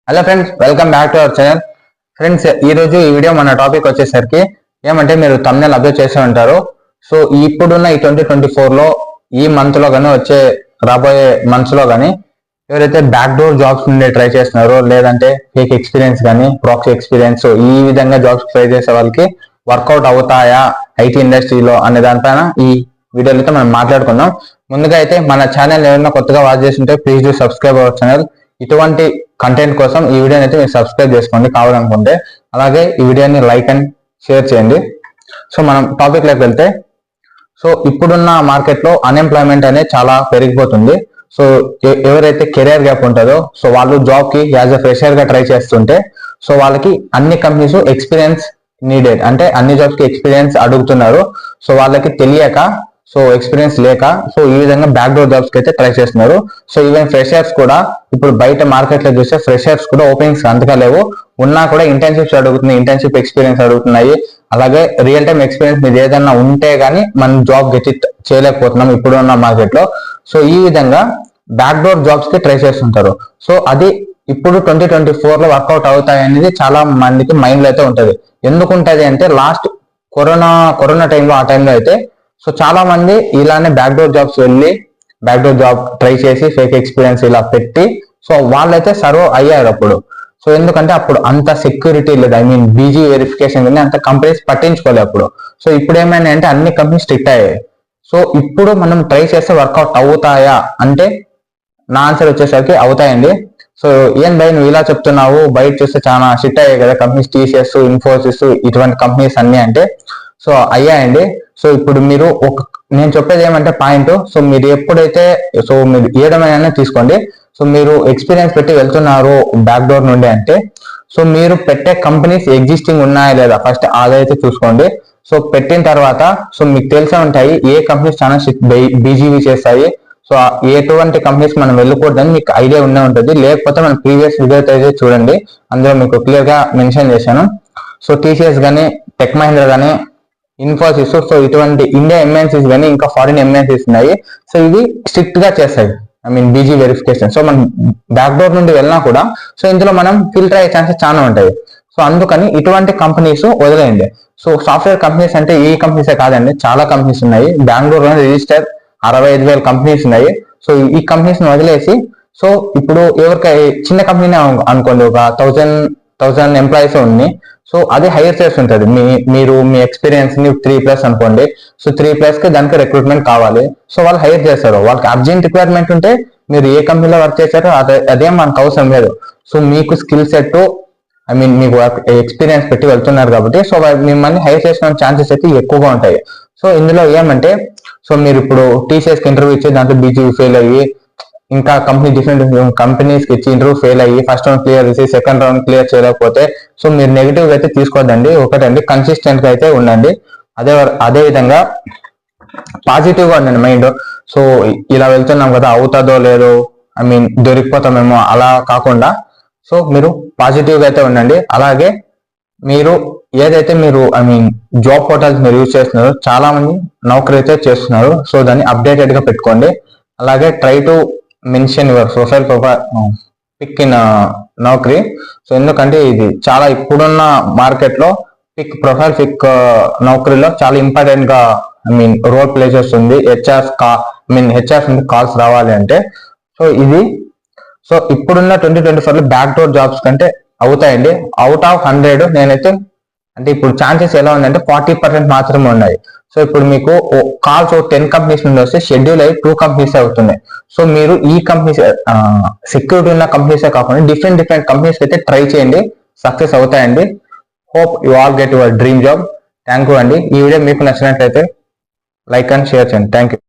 Hello friends, welcome back to our channel. Friends, ఈ రోజు ఈ వీడియో మన టాపిక్ వచ్చేసరికి ఏమంటే మీరు thumbnail అబ్జర్వ్ చేసి ఉంటారు. సో ఇప్పుడున్న ఈ 2024 లో ఈ మంత్ లో కానీ వచ్చే రాబోయే మంత్స్ లో కానీ ఎవరైతే బ్యాక్ డోర్ జాబ్స్ నుండి ట్రై చేస్తున్నారో లేదంటే ఫేక్ ఎక్స్పీరియన్స్ కానీ ప్రాక్సీ ఎక్స్పీరియన్స్ ఈ విధంగా జాబ్స్ ట్రై చేసే వాళ్ళకి వర్కౌట్ అవుతాయా ఐటీ ఇండస్ట్రీలో అనే దానిపైన ఈ వీడియోలో అయితే మనం మాట్లాడుకుందాం. ముందుగా అయితే మన ఛానల్ ఏమైనా కొత్తగా వాచ్ చేస్తుంటే please do subscribe our channel. ఇటువంటి కంటెంట్ కోసం ఈ వీడియోని అయితే మీరు సబ్స్క్రైబ్ చేసుకోండి కావాలనుకుంటే. అలాగే ఈ వీడియోని లైక్ అండ్ షేర్ చేయండి. సో మనం టాపిక్ లోకి వెళ్తే, సో ఇప్పుడున్న మార్కెట్ లో అన్ఎంప్లాయ్మెంట్ అనేది చాలా పెరిగిపోతుంది. సో ఎవరైతే కెరియర్ గ్యాప్ ఉంటుందో సో వాళ్ళు జాబ్ కి యాజ్ అ ఫ్రెషర్ గా ట్రై చేస్తుంటే సో వాళ్ళకి అన్ని కంపెనీస్ ఎక్స్పీరియన్స్ నీడెడ్ అంటే అన్ని జాబ్స్ కి ఎక్స్పీరియన్స్ అడుగుతున్నారు. సో వాళ్ళకి తెలియక సో ఎక్స్పీరియన్స్ లేక సో ఈ విధంగా బ్యాక్ డోర్ జాబ్స్ కి అయితే ట్రై చేస్తున్నారు. సో ఈవెన్ ఫ్రెషర్స్ కూడా ఇప్పుడు బయట మార్కెట్ లో చూస్తే ఫ్రెషర్స్ కూడా ఓపెనింగ్స్ అంతగా లేవు, ఉన్నా కూడా ఇంటర్న్షిప్స్ అడుగుతున్నాయి, ఇంటర్న్షిప్ ఎక్స్పీరియన్స్ అడుగుతున్నాయి. అలాగే రియల్ టైమ్ ఎక్స్పీరియన్స్ మీద ఏదైనా ఉంటే గానీ మనం జాబ్ గెట్ చేయలేకపోతున్నాం ఇప్పుడున్న మార్కెట్ లో. సో ఈ విధంగా బ్యాక్ డోర్ జాబ్స్ కి ట్రై చేస్తుంటారు. సో అది ఇప్పుడు 2024 లో వర్కౌట్ అవుతాయి అనేది చాలా మందికి మైండ్ లో అయితే ఉంటది. ఎందుకు ఉంటది అంటే లాస్ట్ కరోనా టైంలో ఆ టైంలో అయితే సో చాలా మంది ఇలానే బ్యాక్ డోర్ జాబ్స్ వెళ్ళి బ్యాక్ డోర్ జాబ్ ట్రై చేసి ఫేక్ ఎక్స్పీరియన్స్ ఇలా పెట్టి సో వాళ్ళైతే సర్వ్ అయ్యారు అప్పుడు. సో ఎందుకంటే అప్పుడు అంత సెక్యూరిటీ లేదు, ఐ మీన్ బీజీ వెరిఫికేషన్ కానీ అంత కంపెనీస్ పట్టించుకోలేదు అప్పుడు. సో ఇప్పుడు ఏమైనా అంటే అన్ని కంపెనీస్ స్ట్రిక్ట్ అయ్యాయి. సో ఇప్పుడు మనం ట్రై చేస్తే వర్కౌట్ అవుతాయా అంటే నా ఆన్సర్ వచ్చేసరికి అవుతాయండి. సో ఏం భయ్ నువ్వు ఇలా చెప్తున్నావు, బయట చూస్తే చాలా స్ట్రిక్ట్ అయ్యాయి కదా కంపెనీస్, టీసీఎస్, ఇన్ఫోసిస్ ఇటువంటి కంపెనీస్ అన్ని అంటే సో అయ్యాయండి. సో ఇప్పుడు మీరు నేను చెప్పేది ఏమంటే పాయింట్, సో మీరు ఎప్పుడైతే సో మీరు ఏడమైనా తీసుకోండి. సో మీరు ఎక్స్పీరియన్స్ పెట్టి వెళ్తున్నారు బ్యాక్ డోర్ నుండి అంటే సో మీరు పెట్టే కంపెనీస్ ఎగ్జిస్టింగ్ ఉన్నాయా లేదా ఫస్ట్ అదైతే చూసుకోండి. సో పెట్టిన తర్వాత సో మీకు తెలిసే ఉంటాయి ఏ కంపెనీస్ చాలా బీజీవీ చేస్తాయి, సో ఎటువంటి కంపెనీస్ మనం వెళ్ళకూడదని మీకు ఐడియా ఉండే ఉంటుంది. లేకపోతే మన ప్రీవియస్ వీడియో అయితే చూడండి, అందులో మీకు క్లియర్ గా మెన్షన్ చేశాను. సో టీసీఎస్ కానీ, టెక్ మహీంద్రా కానీ, ఇన్ఫోసిస్, సో ఇటువంటి ఇండియా ఎంఎన్సీస్ కానీ ఇంకా ఫారిన్ ఎంఎన్సీస్ ఉన్నాయి. సో ఇవి స్ట్రిక్ట్ గా చేస్తాయి, I mean BG verification. So మనం బ్యాక్ డోర్ నుండి వెళ్ళినా కూడా సో ఇందులో మనం ఫిల్టర్ అయ్యే ఛాన్సెస్ చాలా ఉంటాయి. సో అందుకని ఇటువంటి కంపెనీస్ వదిలేయండి. సో సాఫ్ట్వేర్ కంపెనీస్ అంటే ఈ కంపెనీసే కాదండి, చాలా కంపెనీస్ ఉన్నాయి. బెంగళూరులో రిజిస్టర్ 65,000 కంపెనీస్ ఉన్నాయి. సో ఈ కంపెనీస్ ని వదిలేసి సో ఇప్పుడు ఎవరికి చిన్న కంపెనీ అనుకోండి, ఒక 1000 ఎంప్లాయీస్ ఉంది. సో అది హైయర్ చేస్తుంటది. మీరు మీ ఎక్స్పీరియన్స్ ని 3+ అనుకోండి. సో 3+ కి దానికి రిక్రూట్మెంట్ కావాలి. సో వాళ్ళు హైర్ చేస్తారు. వాళ్ళకి అర్జెంట్ రిక్వైర్మెంట్ ఉంటే మీరు ఏ కంపెనీలో వర్క్ చేశారో అదేం మనకు అవసరం లేదు. సో మీకు స్కిల్ సెట్, ఐ మీన్ మీకు ఎక్స్పీరియన్స్ పెట్టి వెళ్తున్నారు కాబట్టి సో మిమ్మల్ని హైర్ చేసిన ఛాన్సెస్ అయితే ఎక్కువగా ఉంటాయి. సో ఇందులో ఏమంటే సో మీరు ఇప్పుడు టీసీఎస్ కి ఇంటర్వ్యూ ఇచ్చి దాంట్లో బీజీ ఫెయిల్ అయ్యి ఇంకా కంపెనీ డిఫరెంట్ కంపెనీస్ కి ఇచ్చి ఇంటర్వ్యూ ఫెయిల్ అయ్యి ఫస్ట్ రౌండ్ క్లియర్ చేసి సెకండ్ రౌండ్ క్లియర్ చేయలేకపోతే సో మీరు నెగిటివ్ అయితే తీసుకోవద్దండి. ఒకటండి, కన్సిస్టెంట్ గా అయితే ఉండండి. అదే విధంగా పాజిటివ్ గా ఉండండి మైండ్. సో ఇలా వెళ్తున్నాం కదా అవుతుందో లేదో, ఐ మీన్ దొరికిపోతామేమో అలా కాకుండా సో మీరు పాజిటివ్ గా అయితే ఉండండి. అలాగే మీరు ఏదైతే మీరు ఐ మీన్ జాబ్ పోర్టల్స్ మీరు యూజ్ చేస్తున్నారో చాలా మంది నౌకరీ అయితే చేస్తున్నారు. సో దాన్ని అప్డేటెడ్ గా పెట్టుకోండి. అలాగే try to mention your profile pic in Naukri. So ఎందుకంటే ఇది చాలా ఇప్పుడున్న మార్కెట్ లో ప్రొఫైల్ పిక్ నౌకరీలో చాలా ఇంపార్టెంట్ గా ఐ మీన్ రోల్ ప్లే చేస్తుంది. హెచ్ఆర్స్ నుండి కాల్స్ రావాలి అంటే సో ఇది సో ఇప్పుడున్న 2024 లో బ్యాక్ డోర్ జాబ్స్ కంటే అవుతాయండి. అవుట్ ఆఫ్ 100 నేనైతే అంటే ఇప్పుడు ఛాన్సెస్ ఎలా ఉందంటే 40% మాత్రమే ఉన్నాయి. సో ఇప్పుడు మీకు కాల్స్ 10 కంపెనీస్ నుండి వస్తే షెడ్యూల్ అయ్యి 2 కంపెనీస్ అవుతున్నాయి. సో మీరు ఈ కంపెనీస్ సెక్యూరిటీ ఉన్న కంపెనీసే కాకుండా డిఫరెంట్ కంపెనీస్ అయితే ట్రై చేయండి, సక్సెస్ అవుతాయండి. Hope you all get your dream job. Thank you అండి. ఈ వీడియో మీకు నచ్చినట్లయితే లైక్ అండ్ షేర్ చేయండి. Thank you.